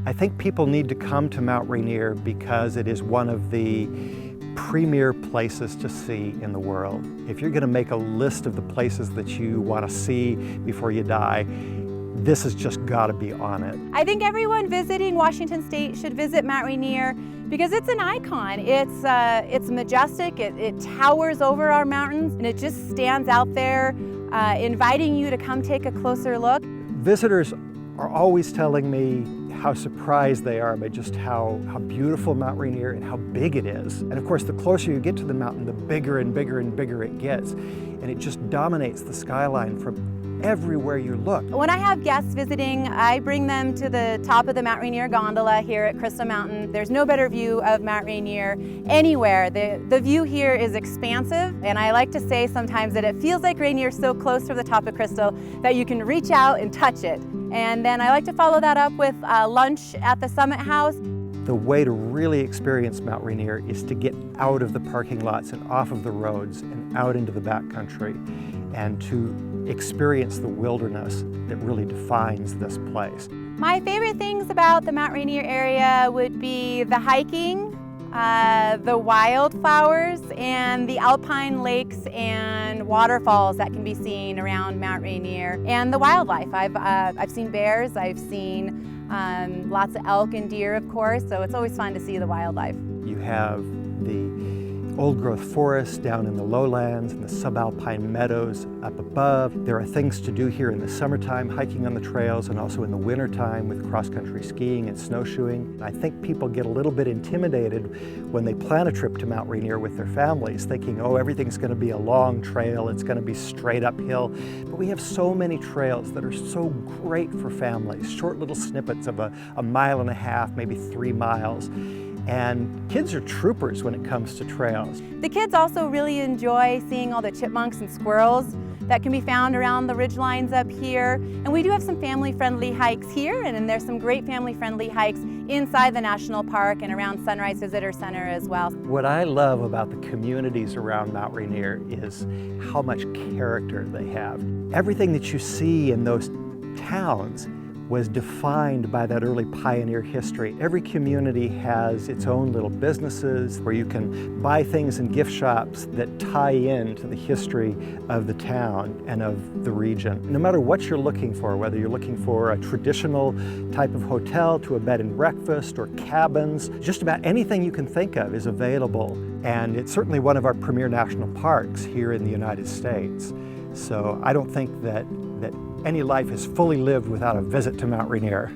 I think people need to come to Mount Rainier because it is one of the premier places to see in the world. If you're going to make a list of the places that you want to see before you die, this has just got to be on it. I think everyone visiting Washington State should visit Mount Rainier because it's an icon. It's majestic, it towers over our mountains, and it just stands out there, inviting you to come take a closer look. Visitors are always telling me how surprised they are by just how beautiful Mount Rainier and how big it is. And of course, the closer you get to the mountain, the bigger and bigger and bigger it gets. And it just dominates the skyline from everywhere you look. When I have guests visiting, I bring them to the top of the Mount Rainier gondola here at Crystal Mountain. There's no better view of Mount Rainier anywhere. The view here is expansive, and I like to say sometimes that it feels like Rainier is so close from the top of Crystal that you can reach out and touch it. And then I like to follow that up with lunch at the Summit House. The way to really experience Mount Rainier is to get out of the parking lots and off of the roads and out into the backcountry and to experience the wilderness that really defines this place. My favorite things about the Mount Rainier area would be the hiking, the wildflowers, and the alpine lakes and waterfalls that can be seen around Mount Rainier, and the wildlife. I've seen bears, I've seen lots of elk and deer, of course, so it's always fun to see the wildlife. You have the old-growth forests down in the lowlands and the subalpine meadows up above. There are things to do here in the summertime, hiking on the trails, and also in the wintertime with cross-country skiing and snowshoeing. I think people get a little bit intimidated when they plan a trip to Mount Rainier with their families, thinking, oh, everything's going to be a long trail, it's going to be straight uphill. But we have so many trails that are so great for families, short little snippets of a mile and a half, maybe 3 miles. And kids are troopers when it comes to trails. The kids also really enjoy seeing all the chipmunks and squirrels that can be found around the ridgelines up here. And we do have some family-friendly hikes here, and then there's some great family-friendly hikes inside the national park and around Sunrise Visitor Center as well. What I love about the communities around Mount Rainier is how much character they have. Everything that you see in those towns was defined by that early pioneer history. Every community has its own little businesses where you can buy things in gift shops that tie into the history of the town and of the region. No matter what you're looking for, whether you're looking for a traditional type of hotel to a bed and breakfast or cabins, just about anything you can think of is available. And it's certainly one of our premier national parks here in the United States. So I don't think that any life is fully lived without a visit to Mount Rainier.